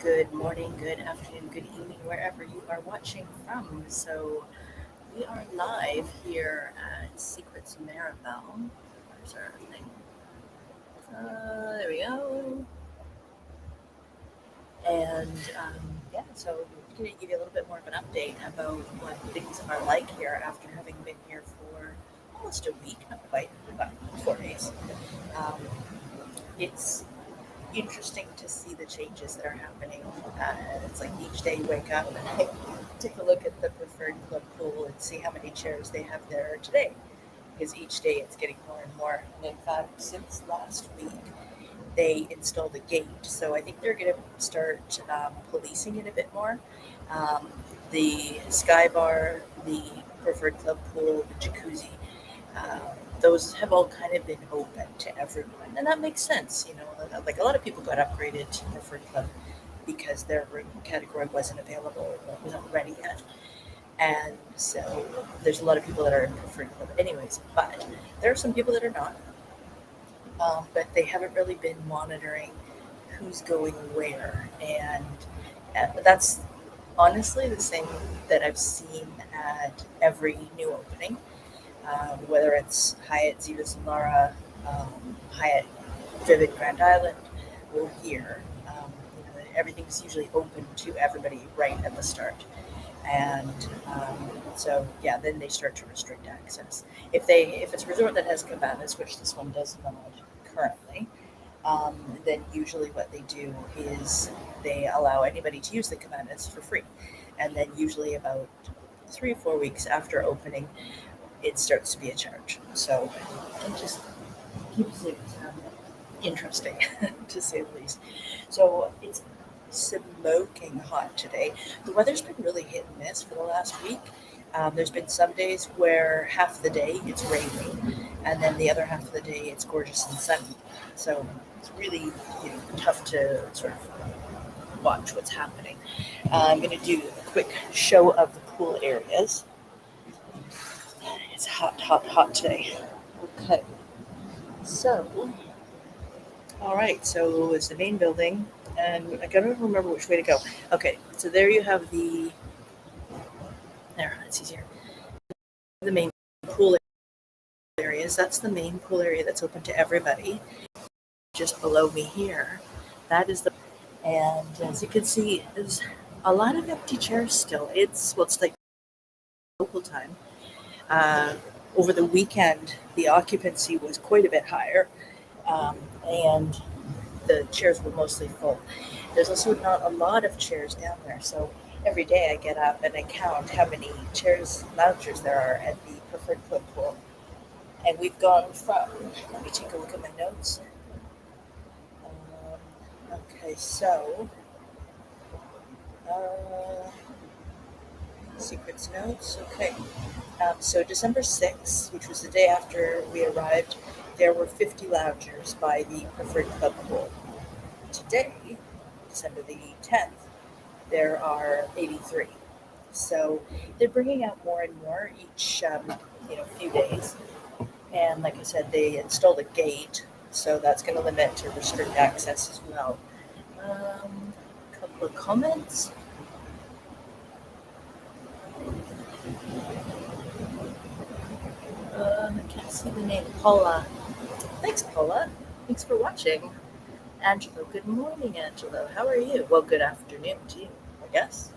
Good morning, good afternoon, good evening, wherever you are watching from. So we are live here at Secrets Mirabel. Where's our thing? There we go. And so I'm going to give you a little bit more of an update about what things are like here after having been here for almost a week, not quite, but 4 days. It's interesting to see the changes that are happening. It's like each day you wake up and I take a look at the preferred club pool and see how many chairs they have there today, because each day it's getting more and more. And in fact, since last week they installed a gate, so I think they're going to start policing it a bit more. The sky bar, the preferred club pool, the jacuzzi, those have all kind of been open to everyone, and that makes sense. Like a lot of people got upgraded to preferred club because their room category wasn't available, wasn't ready yet, and so there's a lot of people that are in preferred club anyways. But there are some people that are not, but they haven't really been monitoring who's going where, and that's honestly the same that I've seen at every new opening. Whether it's Hyatt Ziva Samara, Hyatt Vivid Grand Island, or here, everything's usually open to everybody right at the start. And then they start to restrict access. If it's a resort that has cabanas, which this one does not currently, then usually what they do is they allow anybody to use the cabanas for free. And then usually about 3 or 4 weeks after opening, it starts to be a charge. So it just keeps it interesting, to say the least. So it's smoking hot today. The weather's been really hit and miss for the last week. There's been some days where half the day it's raining, and then the other half of the day it's gorgeous and sunny. So it's really tough to sort of watch what's happening. I'm going to do a quick show of the pool areas. It's hot today. Okay. So, all right. So it's the main building, and I gotta remember which way to go. Okay. So there you have there. It's easier. The main pool areas. That's the main pool area that's open to everybody. Just below me here, that is and as you can see, there's a lot of empty chairs still. It's like local time. Over the weekend, the occupancy was quite a bit higher, and the chairs were mostly full. There's also not a lot of chairs down there, so every day I get up and I count how many loungers there are at the preferred club pool. And we've gone from, let me take a look at my notes. Okay, so Secrets notes. Okay. So December 6th, which was the day after we arrived, there were 50 loungers by the preferred club pool. Today, December the 10th, there are 83. So they're bringing out more and more each few days. And like I said, they installed a gate, so that's going to limit to restrict access as well. A couple of comments. I can't see the name. Paula. Thanks, Paula. Thanks for watching. Angelo. Good morning, Angelo. How are you? Well, good afternoon to you, I guess.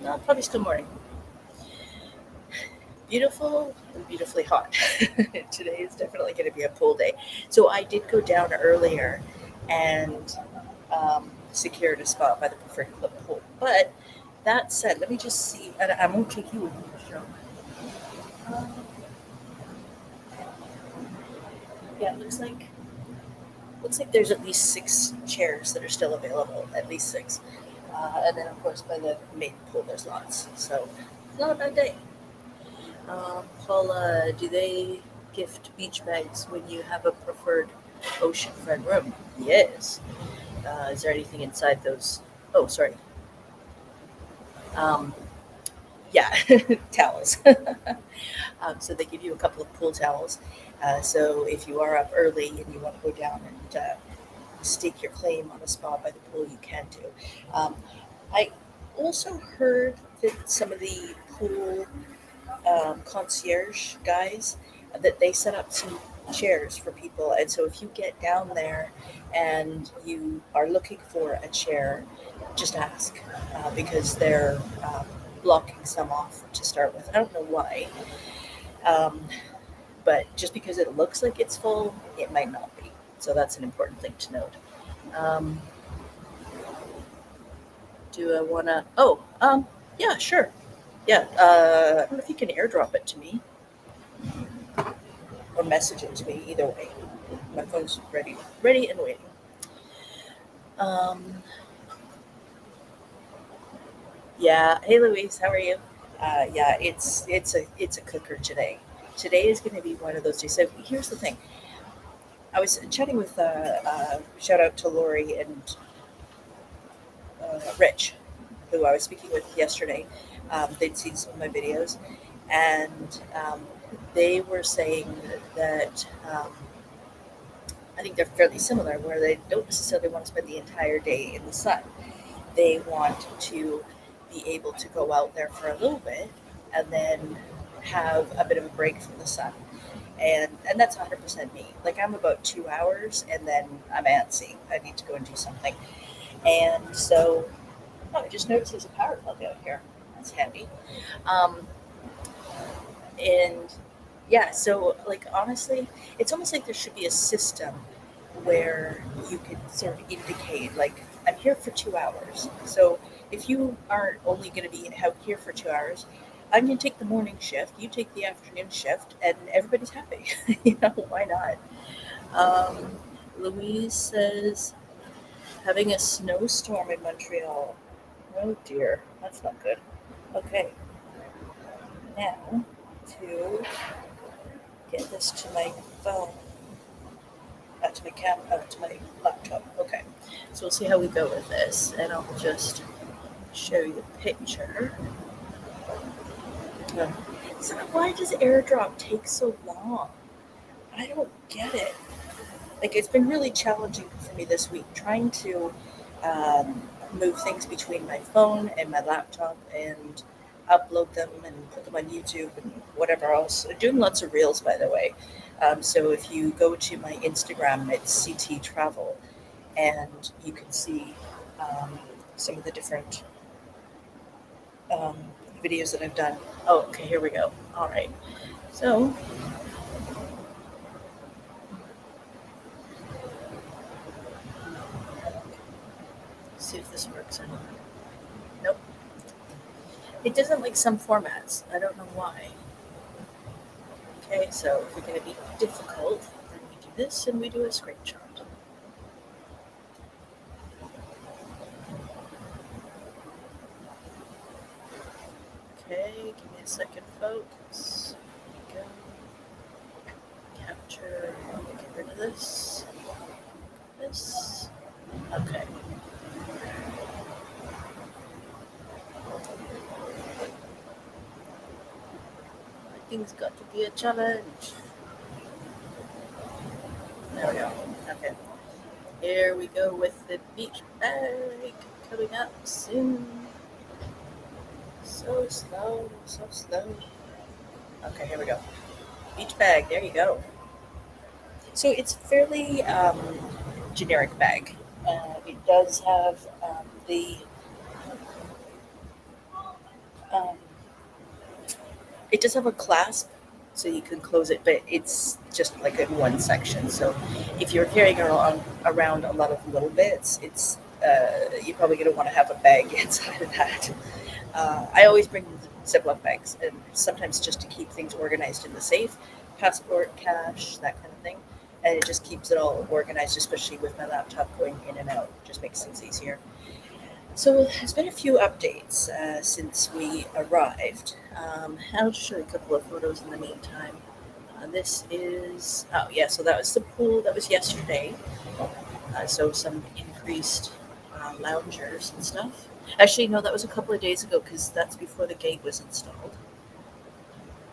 No, probably still morning. Beautiful and beautifully hot. Today is definitely going to be a pool day. So I did go down earlier and secured a spot by the preferred club pool. But that said, let me just see. And I won't take you with me to show. It looks like there's at least 6 chairs that are still available, at least 6. And then, of course, by the main pool, there's lots. So it's not a bad day. Paula, do they gift beach bags when you have a preferred oceanfront room? Yes. Is there anything inside those? Oh, sorry. Yeah, towels. So they give you a couple of pool towels. So if you are up early and you want to go down and stake your claim on a spot by the pool, you can do. I also heard that some of the pool concierge guys, that they set up some chairs for people, and so if you get down there and you are looking for a chair, just ask, because they're blocking some off to start with. I don't know why, but just because it looks like it's full, it might not be. So that's an important thing to note. Do I want to? Yeah, sure. Yeah, I don't know if you can airdrop it to me or message it to me. Either way, my phone's ready and waiting. Yeah. Hey, Louise, how are you? Yeah, it's a cooker today. Today is going to be one of those days. So here's the thing. I was chatting with shout out to Lori and Rich, who I was speaking with yesterday. They'd seen some of my videos, and they were saying that I think they're fairly similar, where they don't necessarily want to spend the entire day in the sun. They want to be able to go out there for a little bit and then have a bit of a break from the sun. And that's 100% me. Like, I'm about 2 hours and then I'm antsy. I need to go and do something. And so, I just noticed there's a power plug out here. That's handy. And yeah, so like, honestly, it's almost like there should be a system where you could sort of indicate, like, I'm here for 2 hours. So if you aren't only going to be out here for 2 hours, I'm going to take the morning shift, you take the afternoon shift, and everybody's happy. Why not? Louise says, having a snowstorm in Montreal. Oh dear, that's not good. Okay, now to get this to my phone, to my laptop. Okay, so we'll see how we go with this, and I'll just show you the picture. So why does AirDrop take so long? I don't get it. Like, it's been really challenging for me this week, trying to move things between my phone and my laptop and upload them and put them on YouTube and whatever else. I'm doing lots of reels, by the way. So if you go to my Instagram, it's CT Travel, and you can see some of the different videos that I've done. Oh, okay, here we go. All right. So let's see if this works or not. Nope. It doesn't like some formats. I don't know why. Okay, so if we're going to be difficult, then we do this and we do a screenshot. Okay, give me a second, folks. There we go. Capture. Get rid of this. This. Okay. Everything's got to be a challenge. There we go. Okay. Here we go with the beach bag coming up soon. So slow, so slow. Okay, here we go. Beach bag, there you go. So it's fairly generic bag. It does have it does have a clasp, so you can close it, but it's just like in one section. So if you're carrying around a lot of little bits, it's you're probably going to want to have a bag inside of that. I always bring Ziploc bags, and sometimes just to keep things organized in the safe, passport, cash, that kind of thing. And it just keeps it all organized, especially with my laptop going in and out. Just makes things easier. So there's been a few updates since we arrived. I'll just show you a couple of photos in the meantime. This is, so that was the pool. That was yesterday. So some increased loungers and stuff. Actually, no, that was a couple of days ago, because that's before the gate was installed.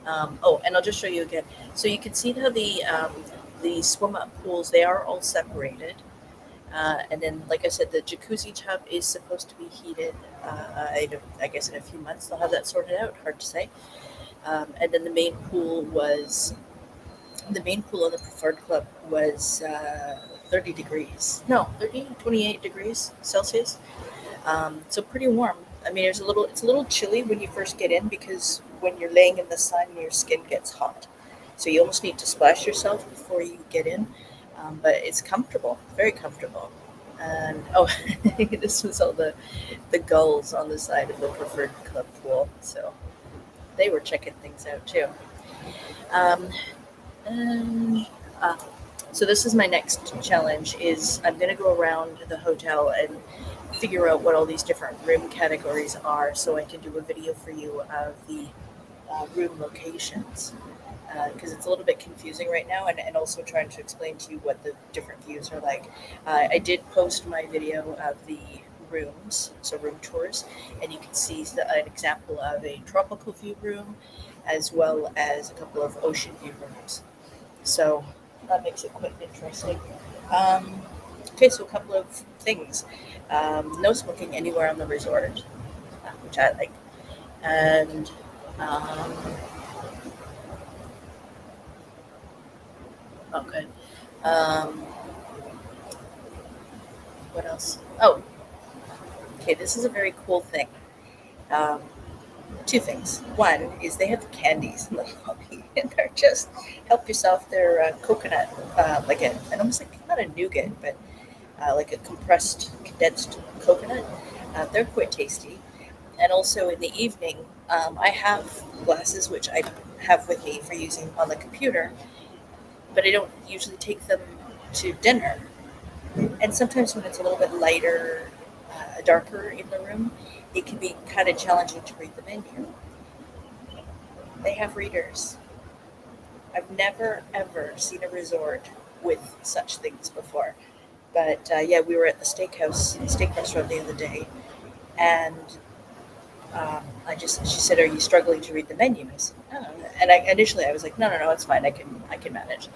And I'll just show you again. So you can see how the swim-up pools, they are all separated. And then, like I said, the jacuzzi tub is supposed to be heated. I guess in a few months they'll have that sorted out. Hard to say. And then the main pool on the preferred club was 30 degrees. No, 28 degrees Celsius. So pretty warm. I mean, it's a little chilly when you first get in because when you're laying in the sun, your skin gets hot. So you almost need to splash yourself before you get in. But it's comfortable, very comfortable. And this was all the gulls on the side of the preferred club pool. So they were checking things out too. So this is my next challenge is I'm going to go around the hotel and figure out what all these different room categories are so I can do a video for you of the room locations. Because it's a little bit confusing right now, and also trying to explain to you what the different views are like. I did post my video of the rooms, so room tours, and you can see an example of a tropical view room as well as a couple of ocean view rooms. So that makes it quite interesting. Okay, so a couple of things. No smoking anywhere on the resort, which I like. And okay. What else? Oh, okay, this is a very cool thing. Two things. One is they have candies in the lobby, and they're just help yourself. They're coconut, like almost like not a nougat, but like a condensed coconut. They're quite tasty. And also in the evening, I have glasses which I have with me for using on the computer, but I don't usually take them to dinner. And sometimes when it's a little bit lighter, darker in the room, it can be kind of challenging to read the menu. They have readers. I've never, ever seen a resort with such things before. But we were at the steak restaurant the other day, and she said, "Are you struggling to read the menu?" I said, "No." And initially I was like, "No, it's fine. I can manage."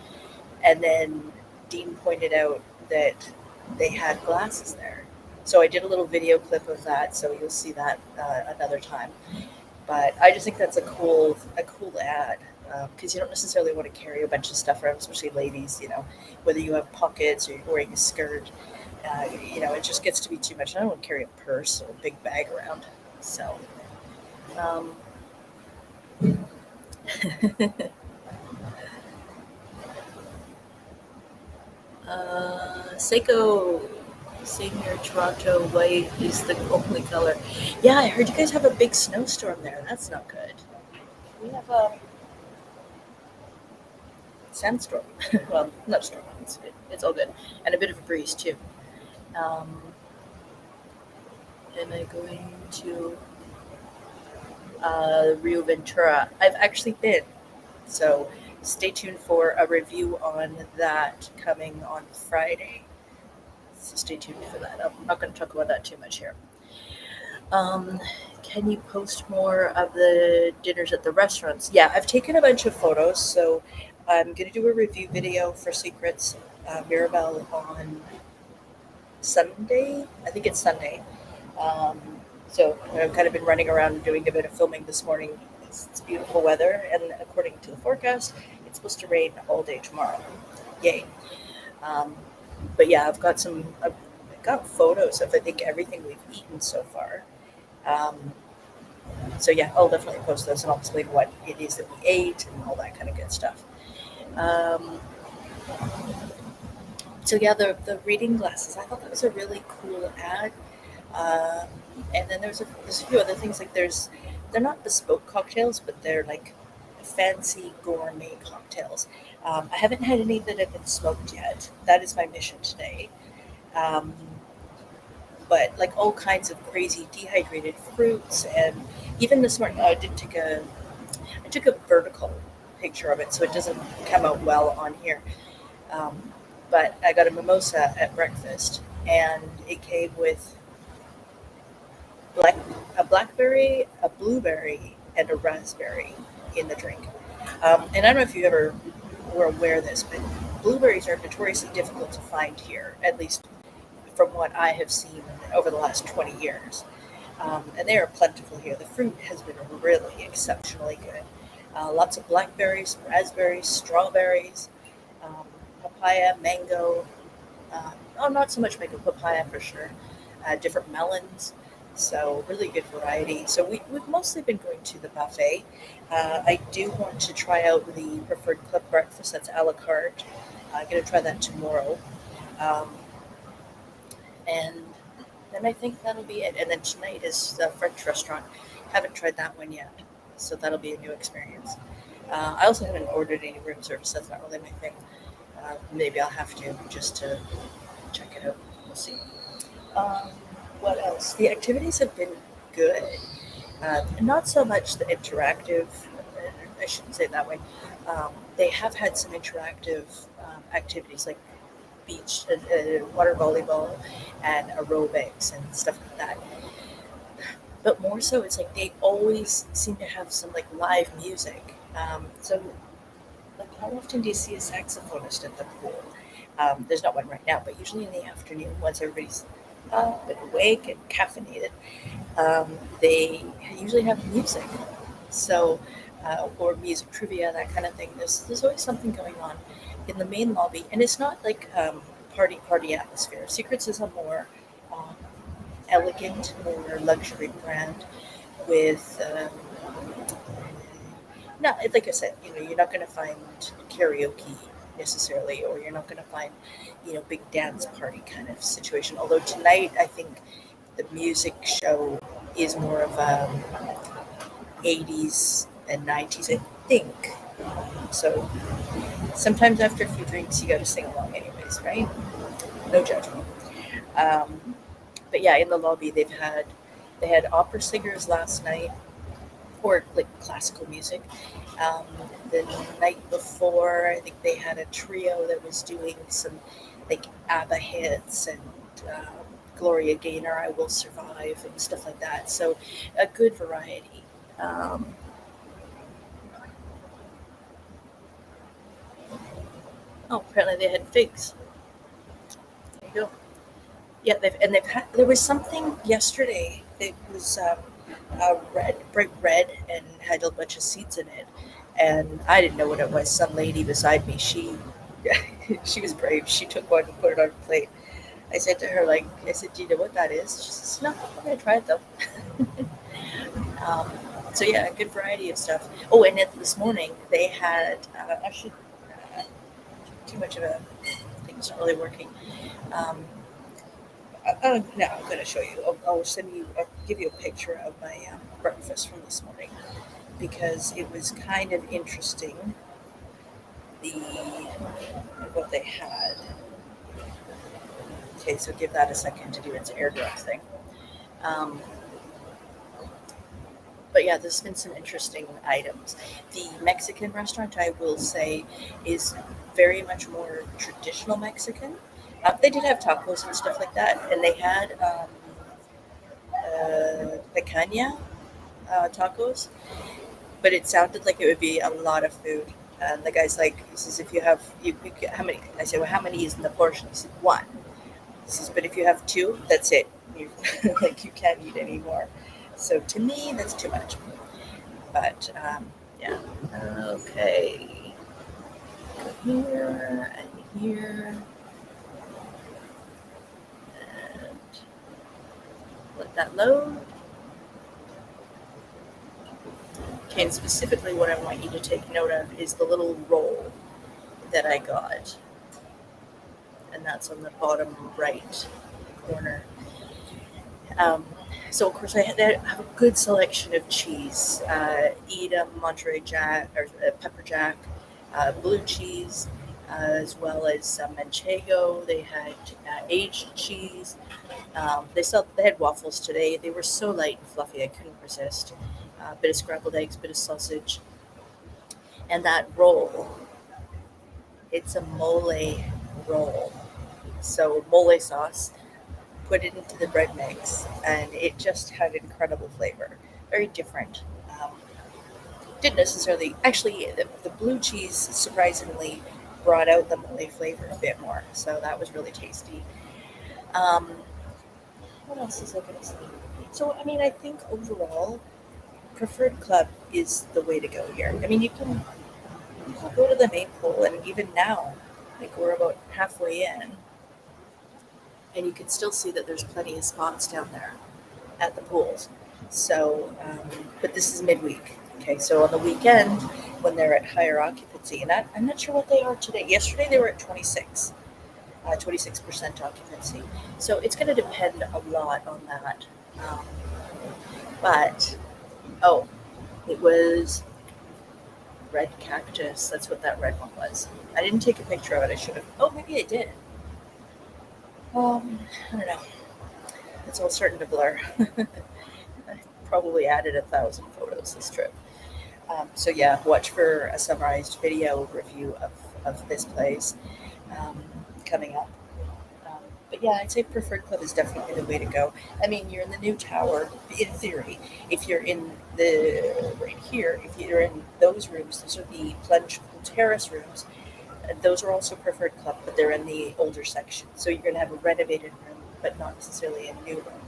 And then Dean pointed out that they had glasses there. So I did a little video clip of that, so you'll see that another time. But I just think that's a cool ad, because you don't necessarily want to carry a bunch of stuff around, especially ladies, whether you have pockets or you're wearing a skirt, it just gets to be too much. I don't want to carry a purse or a big bag around. So, Seiko. Same here, Toronto. White is the only color. Yeah, I heard you guys have a big snowstorm there. That's not good. We have a sandstorm. Well, not storm. It's all good, and a bit of a breeze too. Am I going to Rio Ventura? I've actually been, so stay tuned for a review on that coming on Friday. So stay tuned for that. I'm not going to talk about that too much here. Can you post more of the dinners at the restaurants? Yeah, I've taken a bunch of photos, so I'm going to do a review video for Secrets Mirabel on Sunday. I think it's Sunday. So I've kind of been running around doing a bit of filming this morning. It's beautiful weather, and according to the forecast, it's supposed to rain all day tomorrow. Yay. But yeah, I've got photos of I think everything we've eaten so far. So yeah, I'll definitely post those and I'll explain what it is that we ate and all that kind of good stuff. So yeah, the reading glasses, I thought that was a really cool ad. And then there's a few other things, like they're not bespoke cocktails, but they're like fancy gourmet cocktails. I haven't had any that have been smoked yet. That is my mission today. But like all kinds of crazy dehydrated fruits, and even this morning I took a vertical picture of it, so it doesn't come out well on here. But I got a mimosa at breakfast, and it came with a blackberry, a blueberry, and a raspberry in the drink. And I don't know if you ever were aware of this, but blueberries are notoriously difficult to find here, at least from what I have seen over the last 20 years. And they are plentiful here. The fruit has been really exceptionally good. Lots of blackberries, raspberries, strawberries, papaya, mango. Not so much mango, papaya for sure. Different melons. So really good variety. So we've mostly been going to the buffet. I do want to try out the preferred club breakfast. That's a la carte. I'm going to try that tomorrow. And then I think that'll be it. And then tonight is the French restaurant. Haven't tried that one yet. So that'll be a new experience. I also haven't ordered any room service. That's not really my thing. Maybe I'll have to just to check it out. We'll see. What else? The activities have been good. Not so much the interactive. I shouldn't say it that way. They have had some interactive activities like beach, water volleyball, and aerobics and stuff like that. But more so, it's like they always seem to have some like live music. So, like, how often do you see a saxophonist at the pool? There's not one right now, but usually in the afternoon, once everybody's up and awake and caffeinated, they usually have music. So, or music trivia, that kind of thing. There's always something going on in the main lobby, and it's not like party atmosphere. Secrets is a more elegant, more luxury brand with. Not like I said, you're not going to find karaoke necessarily, or you're not going to find, big dance party kind of situation. Although tonight, I think the music show is more of a 80s and 90s, I think. So sometimes after a few drinks, you got to sing along anyways, right? No judgment. But yeah, in the lobby, they had opera singers last night, or like classical music. The night before, I think they had a trio that was doing some like ABBA hits and Gloria Gaynor, I Will Survive, and stuff like that. So a good variety. Apparently they had figs. There you go. Yeah, there was something yesterday. It was bright red, and had a bunch of seeds in it. And I didn't know what it was. Some lady beside me, she was brave. She took one and put it on a plate. I said to her, do you know what that is? She says, no, I'm going to try it though. So yeah, a good variety of stuff. Oh, and this morning they had, too much of a thing's not really working. Now I'm going to show you. I'll give you a picture of my breakfast from this morning, because it was kind of interesting. What they had. Okay, so give that a second to do its airdrop thing. But yeah, there's been some interesting items. The Mexican restaurant, I will say, is very much more traditional Mexican. They did have tacos and stuff like that, and they had picanha tacos, but it sounded like it would be a lot of food. And the guy's like, he says, if you have, how many? I said, well, how many is in the portion? He said, one. He says, but if you have two, that's it. You can't eat any more. So to me, that's too much. But yeah. Okay. Go here and here. And let that load. Okay, and specifically what I want you to take note of is the little roll that I got. And that's on the bottom right corner. So, of course, I have a good selection of cheese. Edam, Monterey Jack, or Pepper Jack, blue cheese, as well as Manchego. They had aged cheese. They had waffles today. They were so light and fluffy, I couldn't resist. A bit of scrambled eggs, bit of sausage. And that roll, it's a mole roll. So mole sauce, put it into the bread mix, and it just had incredible flavor. Very different. Didn't necessarily, actually, the blue cheese surprisingly brought out the mole flavor a bit more. So that was really tasty. What else is I going to say? So, I mean, I think overall, preferred club is the way to go here. I mean, you can go to the main pool, and even now, like we're about halfway in, and you can still see that there's plenty of spots down there at the pools. So, but this is midweek. Okay, so on the weekend, when they're at higher occupancy, and I'm not sure what they are today. Yesterday they were at 26% occupancy. So it's going to depend a lot on that. But, it was red cactus. That's what that red one was. I didn't take a picture of it. I should have. Oh, maybe I did. I don't know. It's all starting to blur. I probably added 1,000 photos this trip. So yeah, watch for a summarized video review of this place coming up. But yeah, I'd say preferred club is definitely the way to go. I mean, you're in the new tower, in theory. If you're in right here, if you're in those rooms, those are the plunge pool terrace rooms. Those are also preferred club, but they're in the older section. So you're going to have a renovated room, but not necessarily a new room.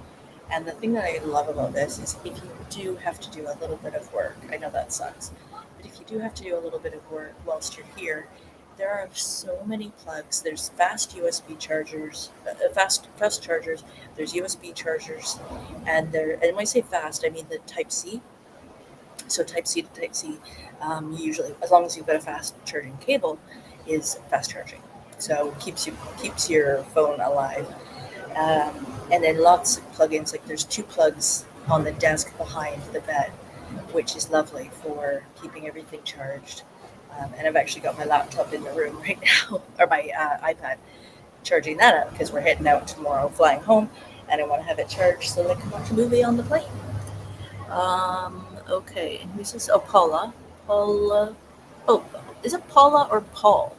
And the thing that I love about this is if you do have to do a little bit of work, I know that sucks, but if you do have to do a little bit of work whilst you're here, there are so many plugs. There's fast USB chargers, fast chargers. There's USB chargers, and when I say fast, I mean the Type-C. So Type-C to Type-C, usually, as long as you've got a fast charging cable, is fast charging. So keeps your phone alive. And then lots of plugins. Like there's 2 plugs on the desk behind the bed, which is lovely for keeping everything charged. And I've actually got my laptop in the room right now, or my iPad, charging that up because we're heading out tomorrow, flying home, and I want to have it charged so that I can watch a movie on the plane. Okay, and who's this? Oh, Paula. Oh, is it Paula or Paul?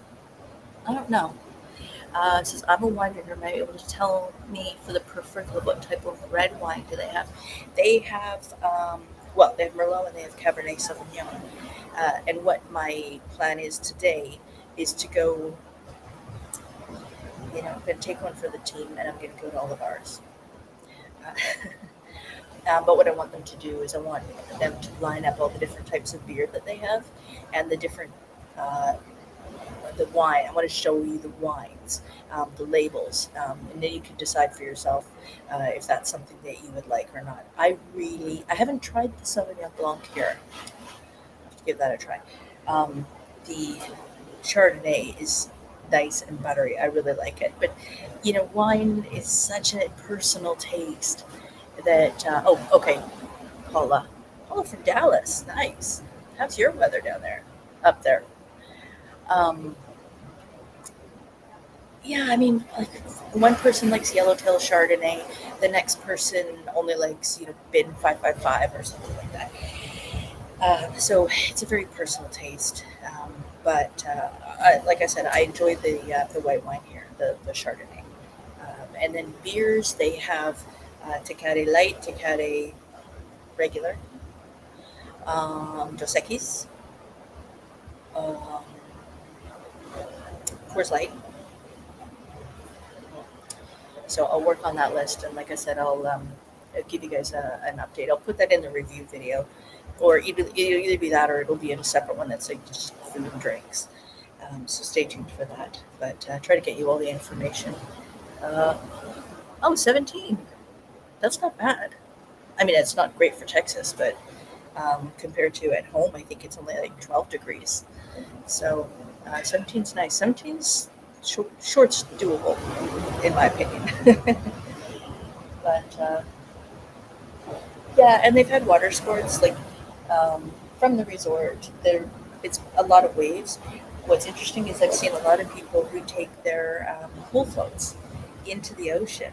I don't know. It says, I'm a winemaker. Might be able to tell me for the preferred club what type of red wine do they have? They have, they have Merlot and they have Cabernet Sauvignon. And what my plan is today is to go, I'm going to take one for the team and I'm going to go to all the bars. But what I want them to do is I want them to line up all the different types of beer that they have and the different, the wine. I want to show you the wines, the labels, and then you can decide for yourself if that's something that you would like or not. I haven't tried the Sauvignon Blanc here. I'll have to give that a try. The Chardonnay is nice and buttery. I really like it. But, wine is such a personal taste that, okay, Paula from Dallas. Nice. How's your weather down there? Up there? Yeah, I mean, like one person likes Yellowtail Chardonnay, the next person only likes, Bin 555 or something like that. So it's a very personal taste. But like I said, I enjoy the white wine here, the Chardonnay. And then beers, they have Tecate Light, Tecate Regular, Dos Equis, Coors Light. So I'll work on that list, and like I said, I'll give you guys an update. I'll put that in the review video, or it'll either be that or it'll be in a separate one that's like just food and drinks. So stay tuned for that. But try to get you all the information. 17. That's not bad. I mean, it's not great for Texas, but compared to at home, I think it's only like 12 degrees. So 17's nice. 17's short's doable, in my opinion. But yeah, and they've had water sports like from the resort. It's a lot of waves. What's interesting is I've seen a lot of people who take their pool floats into the ocean,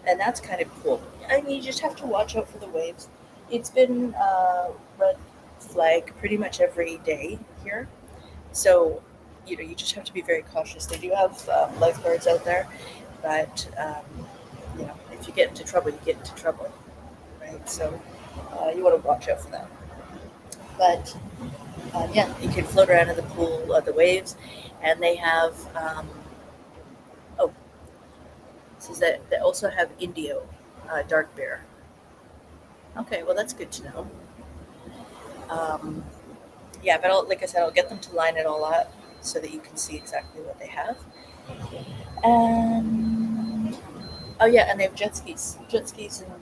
and that's kind of cool. I mean, you just have to watch out for the waves. It's been red flag pretty much every day here, so you just have to be very cautious. They do have lifeguards out there, but if you get into trouble, you get into trouble, right? So you want to watch out for that. But yeah, you can float around in the pool, the waves, and they have says that they also have Indio, dark beer. Okay, well that's good to know. Yeah, but like I said, I'll get them to line it all up so that you can see exactly what they have. And oh yeah, and they have jet skis and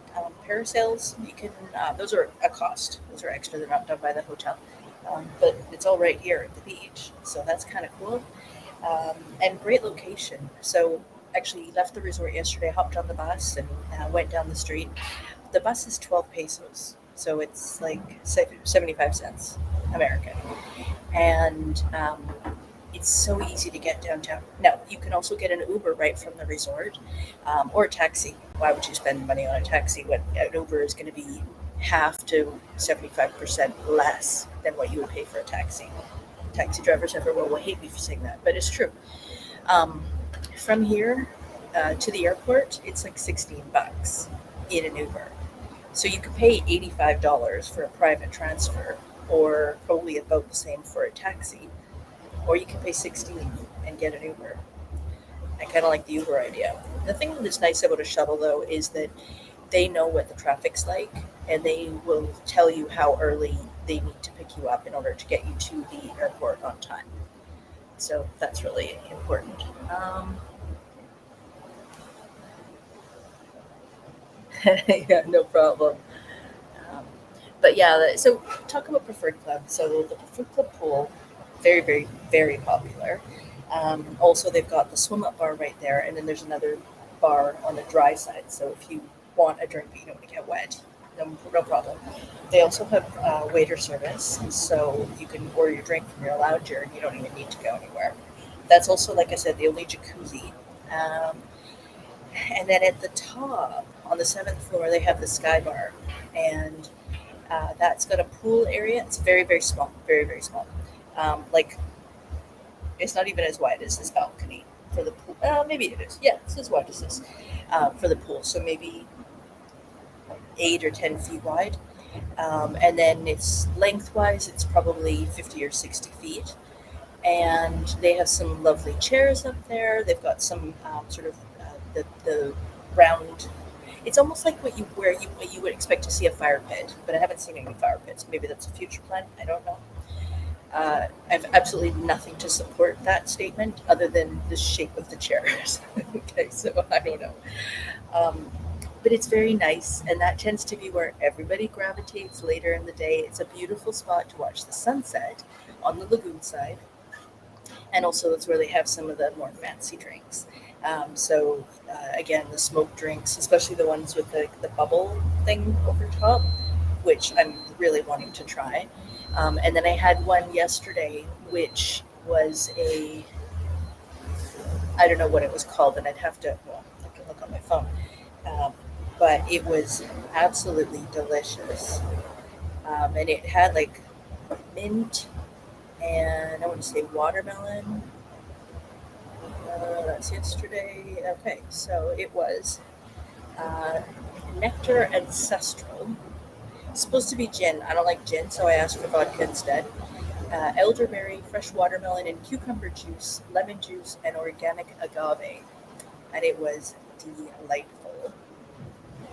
parasails. You can those are a cost. Those are extra. They're not done by the hotel, but it's all right here at the beach, so that's kind of cool. And great location. So actually left the resort yesterday, hopped on the bus and went down the street. The bus is 12 pesos, so it's like 75 cents American. And it's so easy to get downtown. Now, you can also get an Uber right from the resort, or a taxi. Why would you spend money on a taxi when an Uber is going to be half to 75% less than what you would pay for a taxi? Taxi drivers everywhere will hate me for saying that, but it's true. From here to the airport, it's like $16 in an Uber. So you could pay $85 for a private transfer, or probably about the same for a taxi, or you can pay $16 and get an Uber. I kind of like the Uber idea. The thing that's nice about a shuttle, though, is that they know what the traffic's like, and they will tell you how early they need to pick you up in order to get you to the airport on time. So that's really important. Yeah, no problem. But yeah, so talk about Preferred Club. So the Preferred Club pool, very, very, very popular. Also, they've got the swim up bar right there, and then there's another bar on the dry side. So if you want a drink but you don't want to get wet, no problem. They also have waiter service, so you can order your drink from your lounger and you don't even need to go anywhere. That's also, like I said, the only jacuzzi. And then at the top, on the 7th floor, they have the Sky Bar, and that's got a pool area. It's very, very small, very, very small. Like, it's not even as wide as this balcony for the pool. Maybe it is. Yeah, it's as wide as this for the pool. So maybe 8 or 10 feet wide. And then it's lengthwise, it's probably 50 or 60 feet. And they have some lovely chairs up there. They've got some sort of the round. It's almost like what you would expect to see a fire pit, but I haven't seen any fire pits. Maybe that's a future plan. I don't know. I have absolutely nothing to support that statement other than the shape of the chairs. Okay, so I don't know. But it's very nice, and that tends to be where everybody gravitates later in the day. It's a beautiful spot to watch the sunset on the lagoon side. And also that's where they have some of the more fancy drinks. So again, the smoked drinks, especially the ones with the bubble thing over top, which I'm really wanting to try. And then I had one yesterday, which was I don't know what it was called, and I can look on my phone. But it was absolutely delicious. And it had like mint and I want to say watermelon. That's yesterday. Okay, so it was nectar ancestral. It's supposed to be gin. I don't like gin, so I asked for vodka instead. Elderberry, fresh watermelon, and cucumber juice, lemon juice, and organic agave. And it was delightful.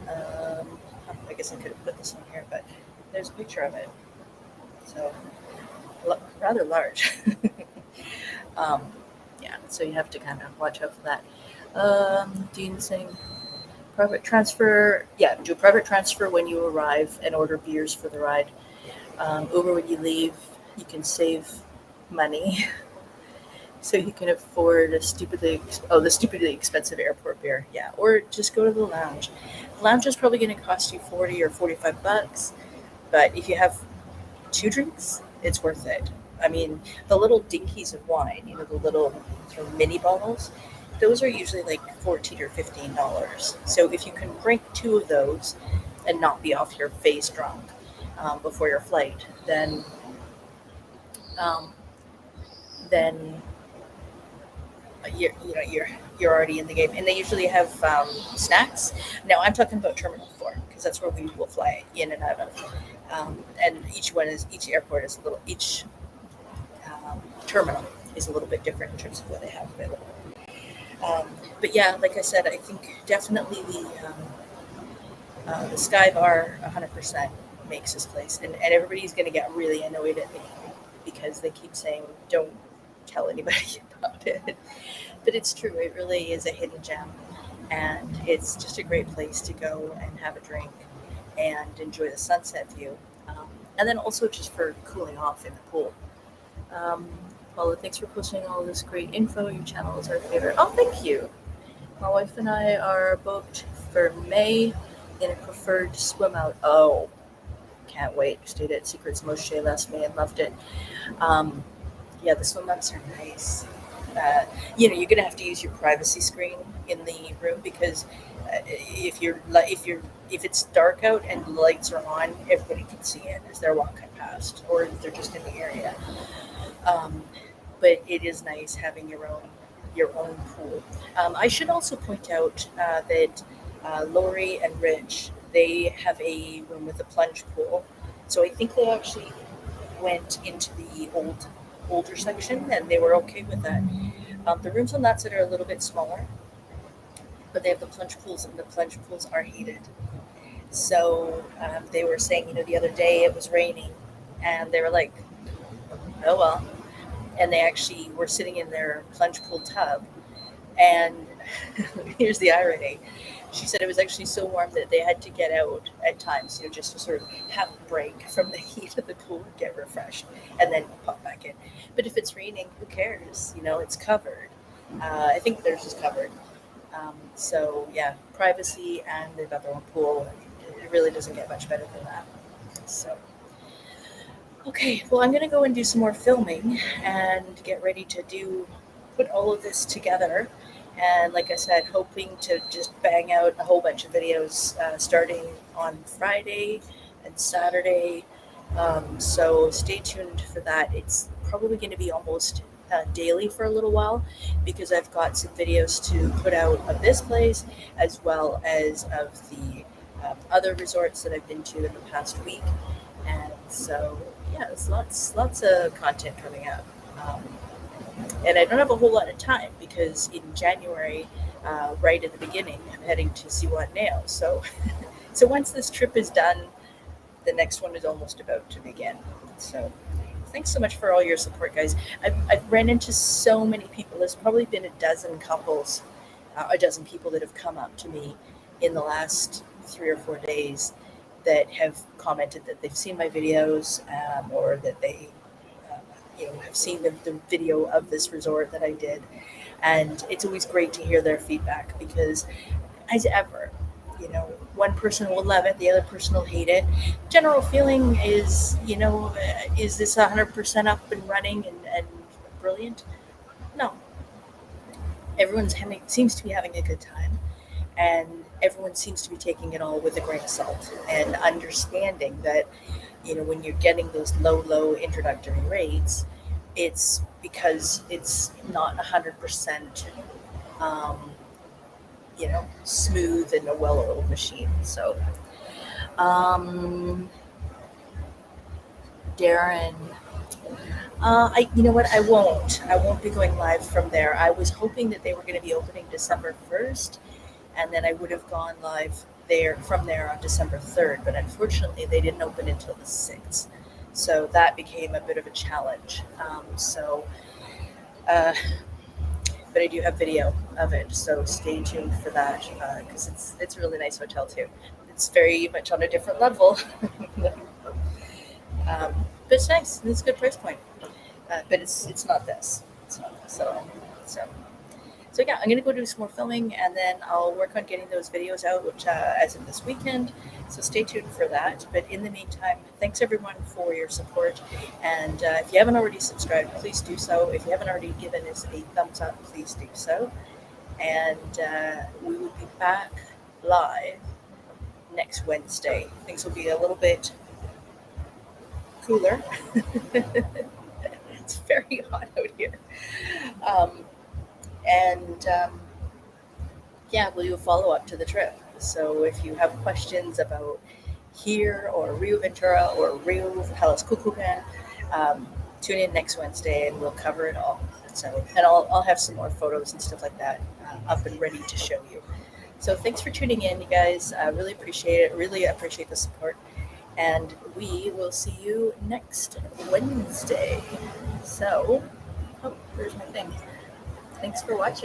I guess I could have put this on here, but there's a picture of it. So, rather large. Yeah, so you have to kind of watch out for that. Dean saying, private transfer. Yeah, do a private transfer when you arrive and order beers for the ride. Uber when you leave, you can save money. So you can afford the stupidly expensive airport beer. Yeah, or just go to the lounge. The lounge is probably going to cost you $40 or $45, but if you have 2 drinks, it's worth it. I mean, the little dinkies of wine, the little sort of mini bottles, those are usually like $14 or $15. So if you can drink 2 of those and not be off your face drunk before your flight, then you're already in the game. And they usually have snacks. Now I'm talking about Terminal 4 because that's where we will fly in and out of. And each terminal is a little bit different in terms of what they have available. But yeah, like I said, I think definitely the Sky Bar 100% makes this place, and everybody's going to get really annoyed at me because they keep saying don't tell anybody about it. But it's true, it really is a hidden gem, and it's just a great place to go and have a drink and enjoy the sunset view, and then also just for cooling off in the pool. Paula, thanks for posting all this great info. Your channel is our favorite. Oh, thank you. My wife and I are booked for May in a preferred swim out. Oh, can't wait. Stayed at Secrets Mirabel last May and loved it. Yeah, the swim ups are nice. You're gonna have to use your privacy screen in the room because if it's dark out and the lights are on, everybody can see it as they're walking past, or if they're just in the area. But it is nice having your own pool. I should also point out that Lori and Rich, they have a room with a plunge pool. So I think they actually went into the older section and they were okay with that. The rooms on that side are a little bit smaller, but they have the plunge pools, and the plunge pools are heated. So they were saying, the other day it was raining, and they were like, oh well. And they actually were sitting in their plunge pool tub, and here's the irony. She said it was actually so warm that they had to get out at times, just to sort of have a break from the heat of the pool and get refreshed, and then pop back in. But if it's raining, who cares? It's covered. I think theirs is covered. So yeah, privacy, and they've got their own pool. It really doesn't get much better than that. So. Okay, well, I'm going to go and do some more filming and get ready to put all of this together. And like I said, hoping to just bang out a whole bunch of videos starting on Friday and Saturday. So stay tuned for that. It's probably going to be almost daily for a little while because I've got some videos to put out of this place as well as of the other resorts that I've been to in the past week. And so yeah, there's lots of content coming up. And I don't have a whole lot of time because in January, right at the beginning, I'm heading to 𝖣𝖨𝖲𝖢. So once this trip is done, the next one is almost about to begin. So thanks so much for all your support, guys. I've ran into so many people. There's probably been a dozen people that have come up to me in the last 3 or 4 days that have commented that they've seen my videos, or that they have seen the video of this resort that I did. And it's always great to hear their feedback because, as ever, one person will love it, the other person will hate it. General feeling is, is this 100% up and running and brilliant? No. Everyone seems to be having a good time, and everyone seems to be taking it all with a grain of salt and understanding that, when you're getting those low introductory rates, it's because it's not 100%, smooth and a well-oiled machine. So, Darren, I won't be going live from there. I was hoping that they were going to be opening December 1st, and then I would have gone live from there on December 3rd, but unfortunately they didn't open until the 6th. So that became a bit of a challenge. But I do have video of it, so stay tuned for that because it's a really nice hotel too. It's very much on a different level, but it's nice. It's a good price point, but it's not this. It's not this at all. So yeah, I'm going to go do some more filming, and then I'll work on getting those videos out as of this weekend. So stay tuned for that. But in the meantime, thanks everyone for your support. And if you haven't already subscribed, please do so. If you haven't already given us a thumbs up, please do so. And we will be back live next Wednesday. Things will be a little bit cooler. It's very hot out here. We'll do a follow-up to the trip. So if you have questions about here or Rio Ventura or Rio Palace Kukulkan, tune in next Wednesday and we'll cover it all. So, and I'll have some more photos and stuff like that up and ready to show you. So thanks for tuning in, you guys. I really appreciate it. Really appreciate the support. And we will see you next Wednesday. So, oh, there's my thing. Thanks for watching.